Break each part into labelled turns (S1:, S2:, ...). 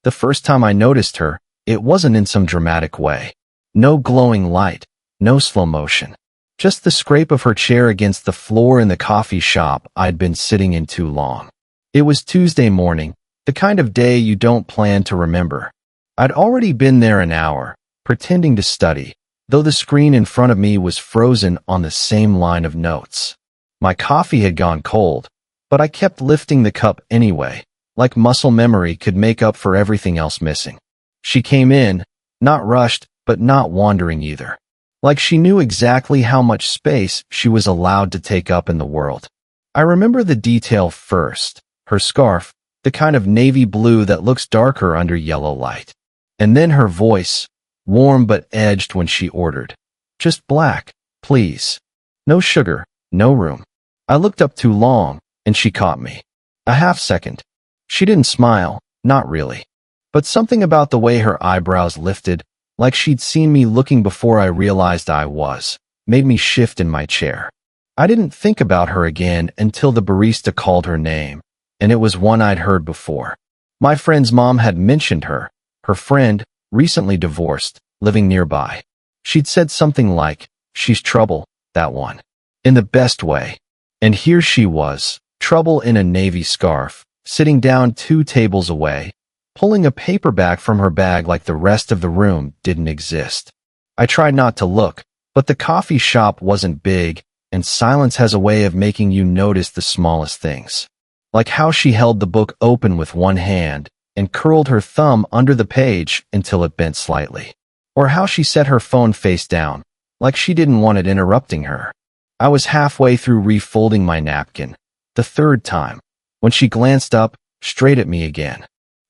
S1: The first time I noticed her, it wasn't in some dramatic way. No glowing light, no slow motion. Just the scrape of her chair against the floor in the coffee shop I'd been sitting in too long. It was Tuesday morning, the kind of day you don't plan to remember. I'd already been there an hour, pretending to study, though the screen in front of me was frozen on the same line of notes. My coffee had gone cold, but I kept lifting the cup anyway, like muscle memory could make up for everything else missing. She came in, not rushed, but not wandering either. Like she knew exactly how much space she was allowed to take up in the world. I remember the detail first, her scarf, the kind of navy blue that looks darker under yellow light. And then her voice, warm but edged when she ordered. Just black, please. No sugar, no room. I looked up too long, and she caught me. A half second. She didn't smile, not really. But something about the way her eyebrows lifted, like she'd seen me looking before I realized I was, made me shift in my chair. I didn't think about her again until the barista called her name, and it was one I'd heard before. My friend's mom had mentioned her. Her friend, recently divorced, living nearby. She'd said something like, "She's trouble, that one." In the best way. And here she was, trouble in a navy scarf, sitting down 2 tables away, pulling a paperback from her bag like the rest of the room didn't exist. I tried not to look, but the coffee shop wasn't big, and silence has a way of making you notice the smallest things. Like how she held the book open with one hand and curled her thumb under the page until it bent slightly. Or how she set her phone face down, like she didn't want it interrupting her. I was halfway through refolding my napkin, the 3rd time, when she glanced up, straight at me again.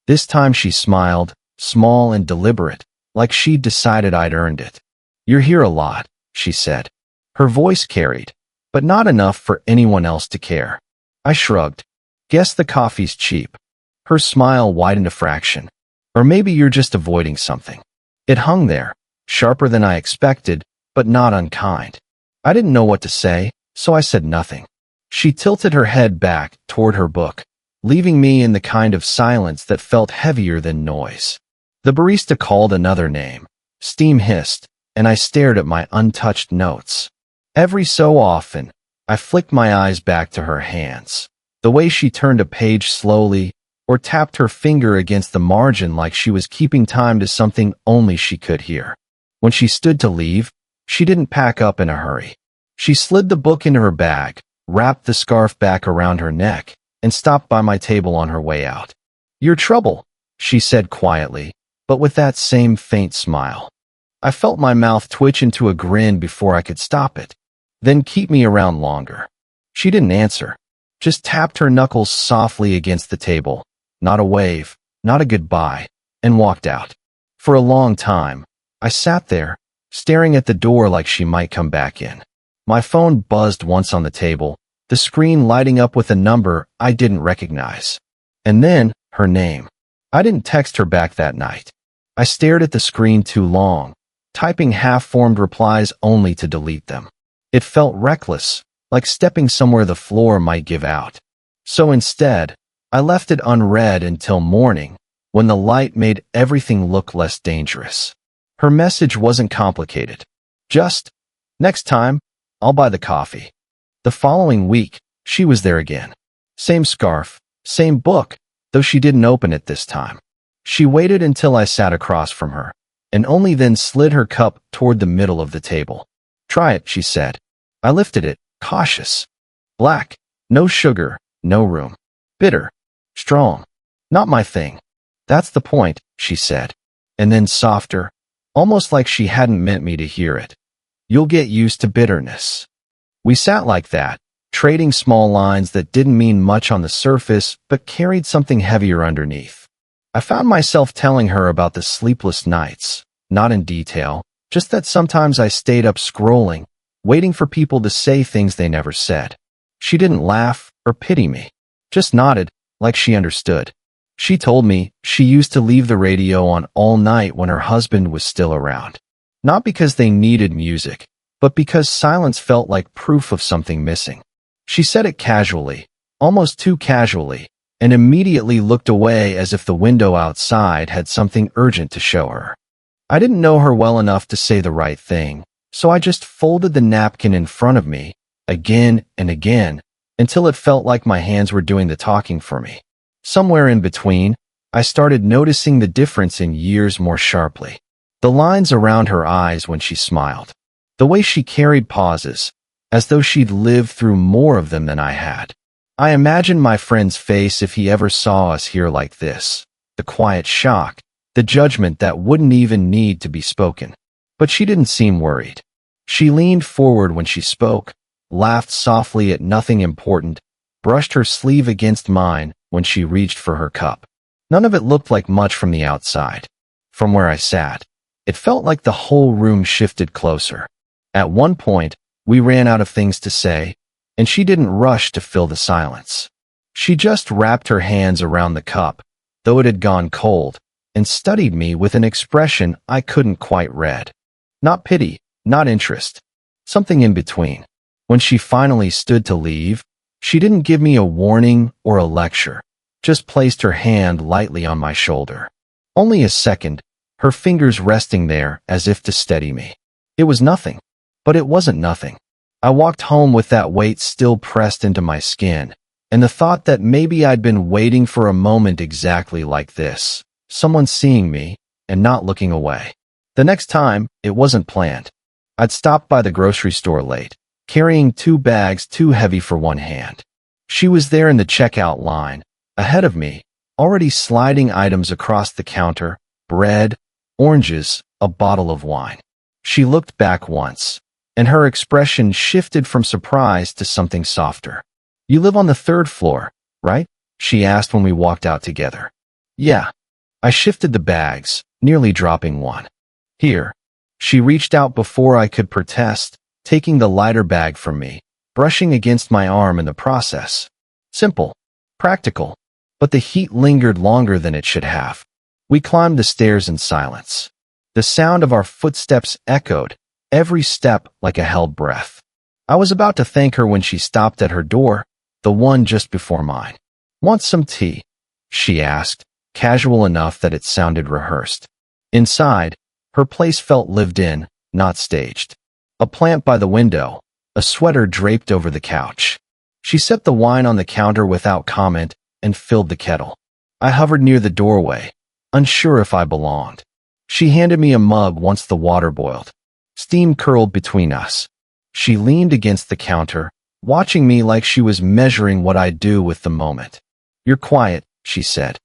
S1: This time she smiled, small and deliberate, like she'd decided I'd earned it. "You're here a lot," she said. Her voice carried, but not enough for anyone else to care. I shrugged. "Guess the coffee's cheap." Her smile widened a fraction. "Or maybe you're just avoiding something." It hung there, sharper than I expected, but not unkind. I didn't know what to say, so I said nothing. She tilted her head back toward her book, leaving me in the kind of silence that felt heavier than noise. The barista called another name. Steam hissed, and I stared at my untouched notes. Every so often, I flicked my eyes back to her hands. The way she turned a page slowly, or tapped her finger against the margin like she was keeping time to something only she could hear. When she stood to leave, she didn't pack up in a hurry. She slid the book into her bag, wrapped the scarf back around her neck, and stopped by my table on her way out. "Your trouble," she said quietly, but with that same faint smile. I felt my mouth twitch into a grin before I could stop it. "Then keep me around longer." She didn't answer, just tapped her knuckles softly against the table. Not a wave, not a goodbye, and walked out. For a long time, I sat there, staring at the door like she might come back in. My phone buzzed once on the table, the screen lighting up with a number I didn't recognize. And then, her name. I didn't text her back that night. I stared at the screen too long, typing half-formed replies only to delete them. It felt reckless, like stepping somewhere the floor might give out. So instead, I left it unread until morning, when the light made everything look less dangerous. Her message wasn't complicated. Just, "Next time, I'll buy the coffee." The following week, she was there again. Same scarf, same book, though she didn't open it this time. She waited until I sat across from her, and only then slid her cup toward the middle of the table. "Try it," she said. I lifted it, cautious. Black, no sugar, no room. Bitter, strong. Not my thing. "That's the point," she said. And then softer, almost like she hadn't meant me to hear it. "You'll get used to bitterness." We sat like that, trading small lines that didn't mean much on the surface but carried something heavier underneath. I found myself telling her about the sleepless nights, not in detail, just that sometimes I stayed up scrolling, waiting for people to say things they never said. She didn't laugh or pity me, just nodded, like she understood. She told me she used to leave the radio on all night when her husband was still around. Not because they needed music, but because silence felt like proof of something missing. She said it casually, almost too casually, and immediately looked away as if the window outside had something urgent to show her. I didn't know her well enough to say the right thing, so I just folded the napkin in front of me, again and again, until it felt like my hands were doing the talking for me. Somewhere in between, I started noticing the difference in years more sharply. The lines around her eyes when she smiled. The way she carried pauses, as though she'd lived through more of them than I had. I imagined my friend's face if he ever saw us here like this. The quiet shock, the judgment that wouldn't even need to be spoken. But she didn't seem worried. She leaned forward when she spoke, laughed softly at nothing important, brushed her sleeve against mine when she reached for her cup. None of it looked like much from the outside. From where I sat, it felt like the whole room shifted closer. At one point, we ran out of things to say, and she didn't rush to fill the silence. She just wrapped her hands around the cup, though it had gone cold, and studied me with an expression I couldn't quite read. Not pity, not interest. Something in between. When she finally stood to leave, she didn't give me a warning or a lecture, just placed her hand lightly on my shoulder. Only a second, her fingers resting there as if to steady me. It was nothing, but it wasn't nothing. I walked home with that weight still pressed into my skin, and the thought that maybe I'd been waiting for a moment exactly like this, someone seeing me and not looking away. The next time, it wasn't planned. I'd stopped by the grocery store late, carrying 2 bags too heavy for one hand. She was there in the checkout line, ahead of me, already sliding items across the counter, bread, oranges, a bottle of wine. She looked back once, and her expression shifted from surprise to something softer. "You live on the 3rd floor, right?" she asked when we walked out together. "Yeah." I shifted the bags, nearly dropping one. "Here." She reached out before I could protest, taking the lighter bag from me, brushing against my arm in the process. Simple, practical, but the heat lingered longer than it should have. We climbed the stairs in silence. The sound of our footsteps echoed, every step like a held breath. I was about to thank her when she stopped at her door, the one just before mine. "Want some tea?" she asked, casual enough that it sounded rehearsed. Inside, her place felt lived in, not staged. A plant by the window, a sweater draped over the couch. She set the wine on the counter without comment and filled the kettle. I hovered near the doorway, unsure if I belonged. She handed me a mug once the water boiled. Steam curled between us. She leaned against the counter, watching me like she was measuring what I'd do with the moment. "You're quiet," she said.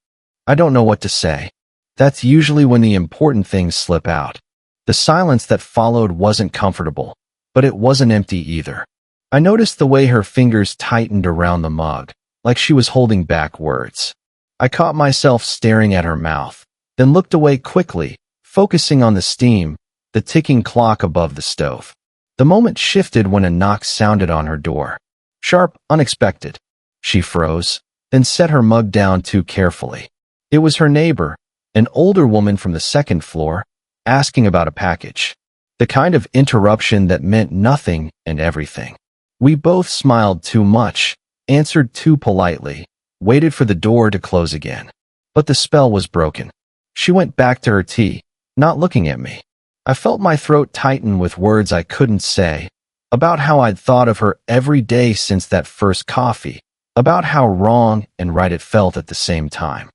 S1: "I don't know what to say." That's usually when the important things slip out. The silence that followed wasn't comfortable, but it wasn't empty either. I noticed the way her fingers tightened around the mug, like she was holding back words. I caught myself staring at her mouth, then looked away quickly, focusing on the steam, the ticking clock above the stove. The moment shifted when a knock sounded on her door. Sharp, unexpected. She froze, then set her mug down too carefully. It was her neighbor, an older woman from the 2nd floor, asking about a package. The kind of interruption that meant nothing and everything. We both smiled too much, answered too politely, waited for the door to close again. But the spell was broken. She went back to her tea, not looking at me. I felt my throat tighten with words I couldn't say, about how I'd thought of her every day since that first coffee, about how wrong and right it felt at the same time.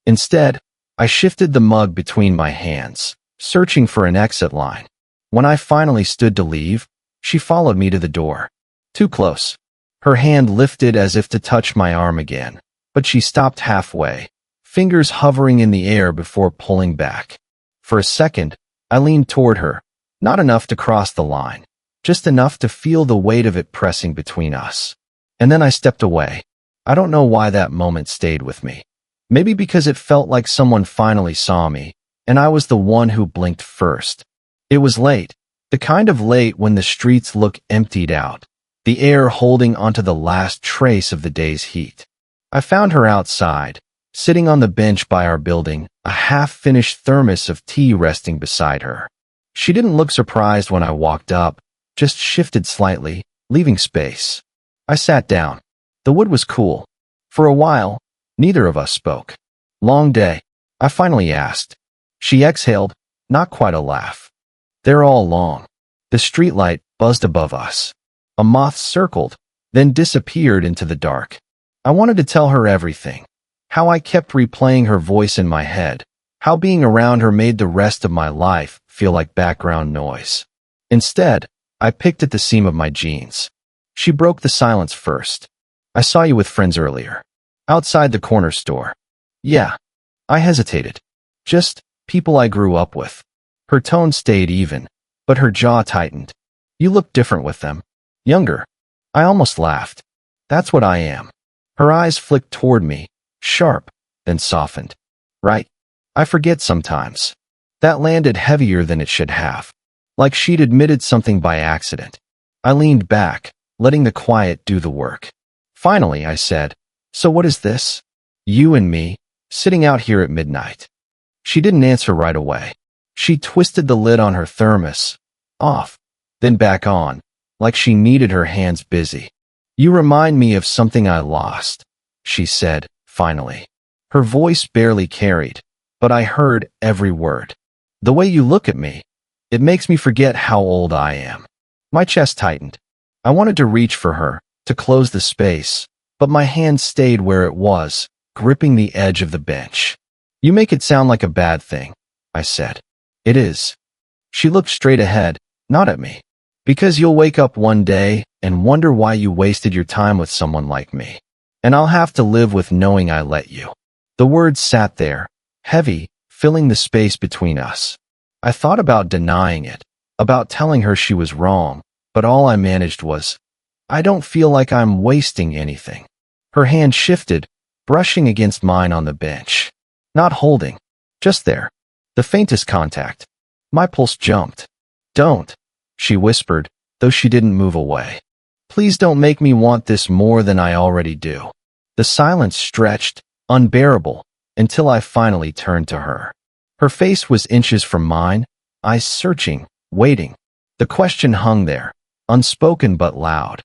S1: Instead, I shifted the mug between my hands, searching for an exit line. When I finally stood to leave, she followed me to the door. Too close. Her hand lifted as if to touch my arm again, but she stopped halfway, fingers hovering in the air before pulling back. For a second, I leaned toward her, not enough to cross the line, just enough to feel the weight of it pressing between us. And then I stepped away. I don't know why that moment stayed with me. Maybe because it felt like someone finally saw me, and I was the one who blinked first. It was late, the kind of late when the streets look emptied out, the air holding onto the last trace of the day's heat. I found her outside, sitting on the bench by our building, a half-finished thermos of tea resting beside her. She didn't look surprised when I walked up, just shifted slightly, leaving space. I sat down. The wood was cool. For a while, Neither of us spoke. Long day, I finally asked. She exhaled, not quite a laugh. They're all long. The streetlight buzzed above us. A moth circled, then disappeared into the dark. I wanted to tell her everything. How I kept replaying her voice in my head. How being around her made the rest of my life feel like background noise. Instead, I picked at the seam of my jeans. She broke the silence first. I saw you with friends earlier. Outside the corner store. Yeah. I hesitated. Just people I grew up with. Her tone stayed even, but her jaw tightened. You look different with them. Younger. I almost laughed. That's what I am. Her eyes flicked toward me, sharp, then softened. Right. I forget sometimes. That landed heavier than it should have. Like she'd admitted something by accident. I leaned back, letting the quiet do the work. Finally, I said, so what is this? You and me, sitting out here at midnight. She didn't answer right away. She twisted the lid on her thermos, off, then back on, like she needed her hands busy. You remind me of something I lost, she said, finally. Her voice barely carried, but I heard every word. The way you look at me, it makes me forget how old I am. My chest tightened. I wanted to reach for her, to close the space, but my hand stayed where it was, gripping the edge of the bench. You make it sound like a bad thing, I said. It is. She looked straight ahead, not at me. Because you'll wake up one day and wonder why you wasted your time with someone like me. And I'll have to live with knowing I let you. The words sat there, heavy, filling the space between us. I thought about denying it, about telling her she was wrong, but all I managed was, I don't feel like I'm wasting anything. Her hand shifted, brushing against mine on the bench. Not holding, just there. The faintest contact. My pulse jumped. Don't, she whispered, though she didn't move away. Please don't make me want this more than I already do. The silence stretched, unbearable, until I finally turned to her. Her face was inches from mine, eyes searching, waiting. The question hung there, unspoken but loud.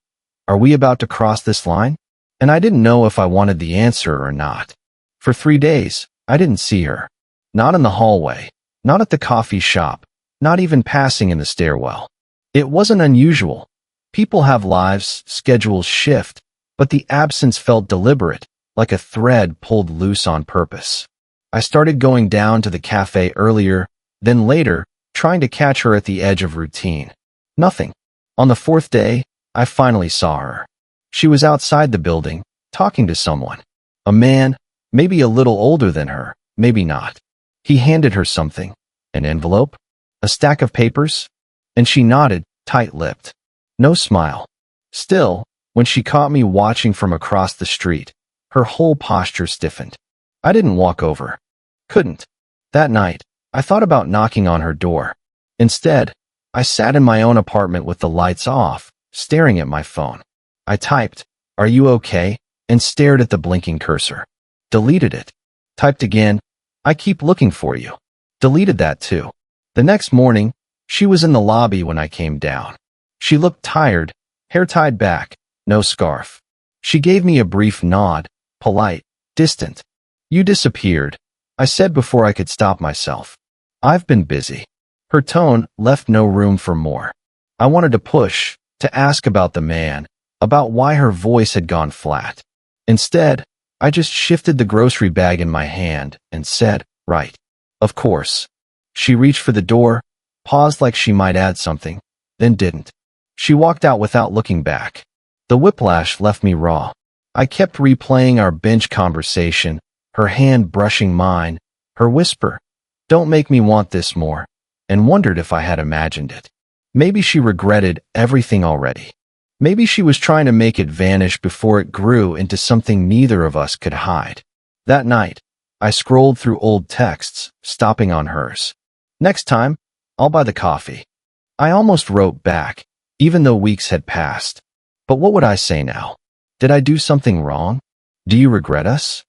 S1: Are we about to cross this line? And I didn't know if I wanted the answer or not. For 3 days, I didn't see her. Not in the hallway, not at the coffee shop, not even passing in the stairwell. It wasn't unusual. People have lives, schedules shift, but the absence felt deliberate, like a thread pulled loose on purpose. I started going down to the cafe earlier, then later, trying to catch her at the edge of routine. Nothing. On the 4th day, I finally saw her. She was outside the building, talking to someone. A man, maybe a little older than her, maybe not. He handed her something. An envelope? A stack of papers? And she nodded, tight-lipped. No smile. Still, when she caught me watching from across the street, her whole posture stiffened. I didn't walk over. Couldn't. That night, I thought about knocking on her door. Instead, I sat in my own apartment with the lights off, staring at my phone. I typed, "Are you okay?" and stared at the blinking cursor. Deleted it. Typed again, "I keep looking for you." Deleted that too. The next morning, she was in the lobby when I came down. She looked tired, hair tied back, no scarf. She gave me a brief nod, polite, distant. "You disappeared," I said before I could stop myself. "I've been busy." Her tone left no room for more. I wanted to push, to ask about the man, about why her voice had gone flat. Instead, I just shifted the grocery bag in my hand and said, "Right. Of course." She reached for the door, paused like she might add something, then didn't. She walked out without looking back. The whiplash left me raw. I kept replaying our bench conversation, her hand brushing mine, her whisper, "Don't make me want this more," and wondered if I had imagined it. Maybe she regretted everything already. Maybe she was trying to make it vanish before it grew into something neither of us could hide. That night, I scrolled through old texts, stopping on hers. "Next time, I'll buy the coffee." I almost wrote back, even though weeks had passed. But what would I say now? Did I do something wrong? Do you regret us?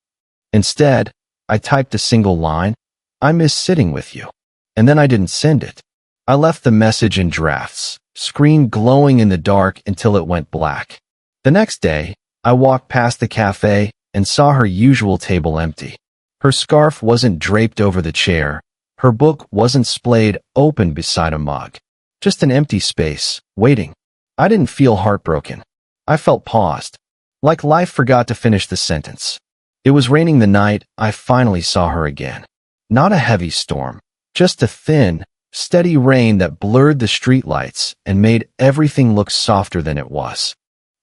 S1: Instead, I typed a single line, "I miss sitting with you." And then I didn't send it. I left the message in drafts, screen glowing in the dark until it went black. The next day, I walked past the cafe and saw her usual table empty. Her scarf wasn't draped over the chair. Her book wasn't splayed open beside a mug. Just an empty space, waiting. I didn't feel heartbroken. I felt paused, like life forgot to finish the sentence. It was raining the night I finally saw her again. Not a heavy storm, just a thin, steady rain that blurred the streetlights and made everything look softer than it was.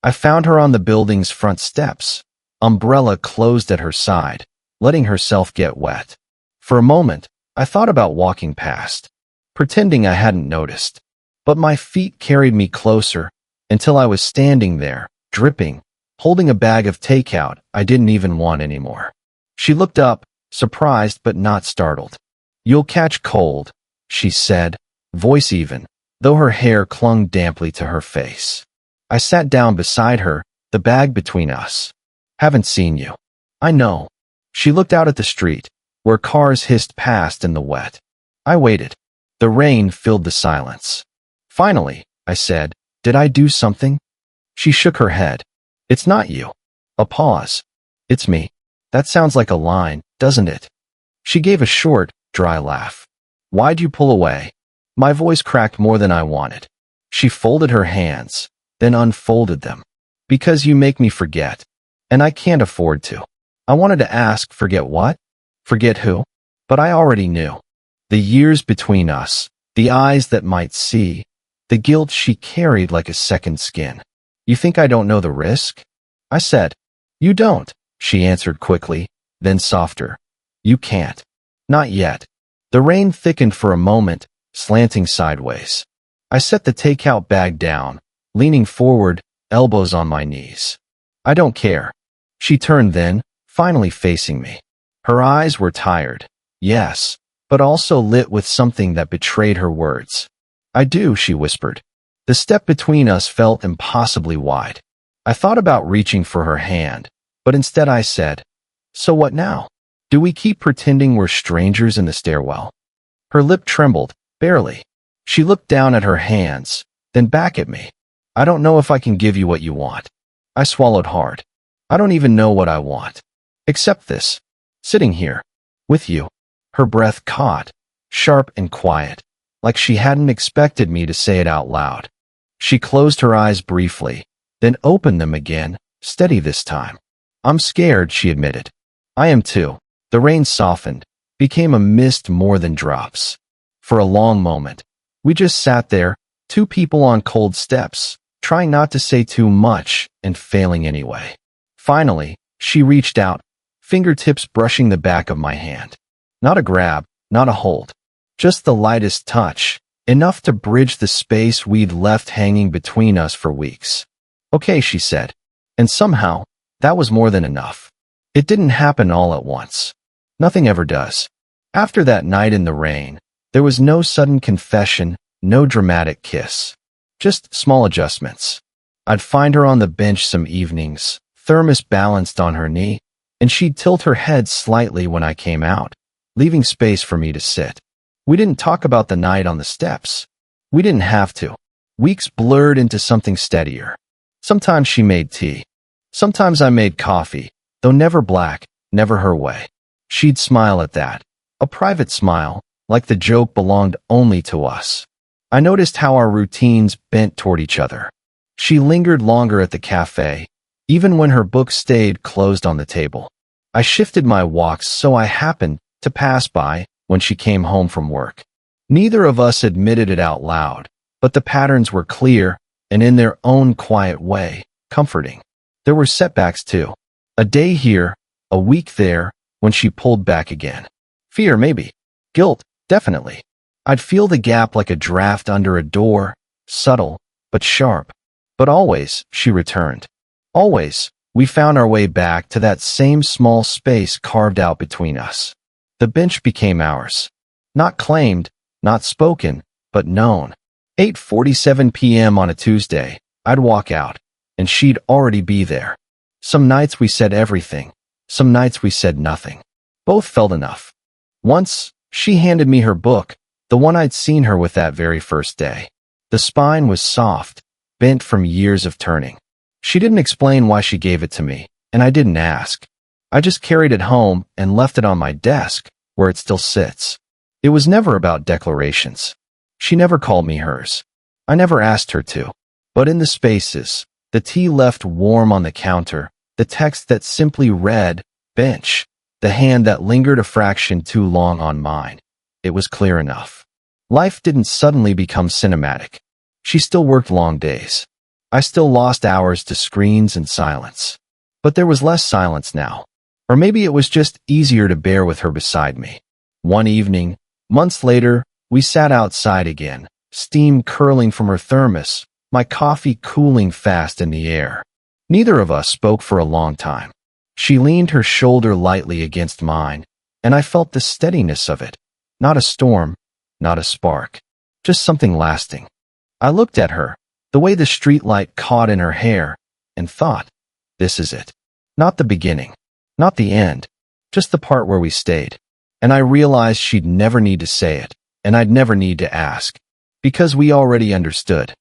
S1: I found her on the building's front steps, umbrella closed at her side, letting herself get wet. For a moment, I thought about walking past, pretending I hadn't noticed. But my feet carried me closer until I was standing there, dripping, holding a bag of takeout I didn't even want anymore. She looked up, surprised but not startled. "You'll catch cold," she said, voice even, though her hair clung damply to her face. I sat down beside her, the bag between us. "Haven't seen you." "I know." She looked out at the street, where cars hissed past in the wet. I waited. The rain filled the silence. "Finally," I said, "did I do something?" She shook her head. "It's not you." A pause. "It's me." That sounds like a line, doesn't it? She gave a short, dry laugh. "Why'd you pull away?" My voice cracked more than I wanted. She folded her hands, then unfolded them. "Because you make me forget. And I can't afford to." I wanted to ask, forget what? Forget who? But I already knew. The years between us, the eyes that might see, the guilt she carried like a second skin. "You think I don't know the risk?" I said. "You don't," she answered quickly, then softer. "You can't. Not yet." The rain thickened for a moment, slanting sideways. I set the takeout bag down, leaning forward, elbows on my knees. "I don't care." She turned then, finally facing me. Her eyes were tired, yes, but also lit with something that betrayed her words. "I do," she whispered. The step between us felt impossibly wide. I thought about reaching for her hand, but instead I said, "So what now? Do we keep pretending we're strangers in the stairwell?" Her lip trembled, barely. She looked down at her hands, then back at me. "I don't know if I can give you what you want." I swallowed hard. "I don't even know what I want. Except this. Sitting here. With you." Her breath caught, sharp and quiet, like she hadn't expected me to say it out loud. She closed her eyes briefly, then opened them again, steady this time. "I'm scared," she admitted. "I am too." The rain softened, became a mist more than drops. For a long moment, we just sat there, two people on cold steps, trying not to say too much and failing anyway. Finally, she reached out, fingertips brushing the back of my hand. Not a grab, not a hold. Just the lightest touch, enough to bridge the space we'd left hanging between us for weeks. "Okay," she said. And somehow, that was more than enough. It didn't happen all at once. Nothing ever does. After that night in the rain, there was no sudden confession, no dramatic kiss. Just small adjustments. I'd find her on the bench some evenings, thermos balanced on her knee, and she'd tilt her head slightly when I came out, leaving space for me to sit. We didn't talk about the night on the steps. We didn't have to. Weeks blurred into something steadier. Sometimes she made tea. Sometimes I made coffee, though never black, never her way. She'd smile at that. A private smile, like the joke belonged only to us. I noticed how our routines bent toward each other. She lingered longer at the cafe, even when her book stayed closed on the table. I shifted my walks so I happened to pass by when she came home from work. Neither of us admitted it out loud, but the patterns were clear and in their own quiet way, comforting. There were setbacks too. A day here, a week there, when she pulled back again. Fear, maybe. Guilt, definitely. I'd feel the gap like a draft under a door, subtle, but sharp. But always, she returned. Always, we found our way back to that same small space carved out between us. The bench became ours. Not claimed, not spoken, but known. 8:47 p.m. on a Tuesday, I'd walk out, and she'd already be there. Some nights we said everything. Some nights we said nothing. Both felt enough. Once, she handed me her book, the one I'd seen her with that very first day. The spine was soft, bent from years of turning. She didn't explain why she gave it to me, and I didn't ask. I just carried it home and left it on my desk, where it still sits. It was never about declarations. She never called me hers. I never asked her to. But in the spaces, the tea left warm on the counter, the text that simply read, bench, the hand that lingered a fraction too long on mine, it was clear enough. Life didn't suddenly become cinematic. She still worked long days. I still lost hours to screens and silence. But there was less silence now. Or maybe it was just easier to bear with her beside me. One evening, months later, we sat outside again, steam curling from her thermos, my coffee cooling fast in the air. Neither of us spoke for a long time. She leaned her shoulder lightly against mine, and I felt the steadiness of it. Not a storm, not a spark, just something lasting. I looked at her, the way the streetlight caught in her hair, and thought, this is it. Not the beginning, not the end, just the part where we stayed. And I realized she'd never need to say it, and I'd never need to ask, because we already understood.